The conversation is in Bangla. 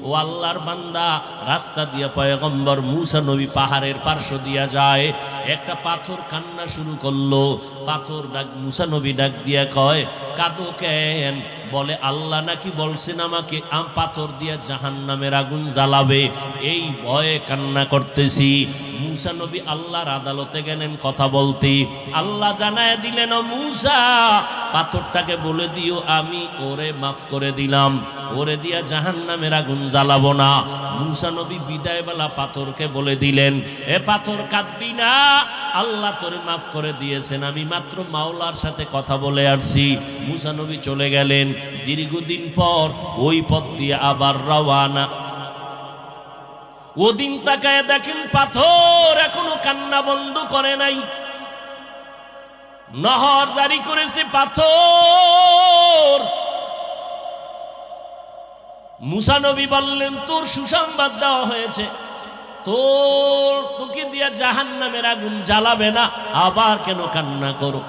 ও আল্লাহর বান্দা রাস্তা দিয়া পয়গম্বর মুসা নবী পাহাড়ের পার্শ্ব দিয়া যায়, একটা পাথর কান্না শুরু করলো। পাথর ডাক, মুসা নবী ডাক দিয়া কয়, কাঁদো কেন? বলে আল্লাহ নাকি বলছেন আমাকে পাথর দিয়া জাহান্নামের আগুন জ্বালাবে, এই ভয়ে কান্না করতেছি। মুসা নবী আল্লাহর আদালতে গেলেন কথা বলতে। আল্লাহ জানায় দিলেন, ও মুসা, পাথরটাকে বলে দিও আমি ওরে মাফ করে দিলাম, ওরে দিয়া জাহান্নামের আগুন জ্বালাবো না। মুসা নবী বিদায়বেলা পাথরকে বলে দিলেন, এ পাথর কাঁদবি না, আল্লাহ তোরে মাফ করে দিয়েছেন, আমি মাত্র মাওলার সাথে কথা বলে আসছি। মুসা নবী চলে গেলেন। দীর্ঘদিন পর ওই পথ দিয়ে আবার রওয়ানা। ওদিন তাকায় দেখেন পাথর এখনো কান্না বন্ধ করে নাই। নহর জারি করেছে পাথর। মুসা নবী বললেন, তোর সুসংবাদ দেওয়া হয়েছে, তোকে দিয়া জাহান্নামের আগুন জ্বালাবে না, আবার কেন কান্না করো?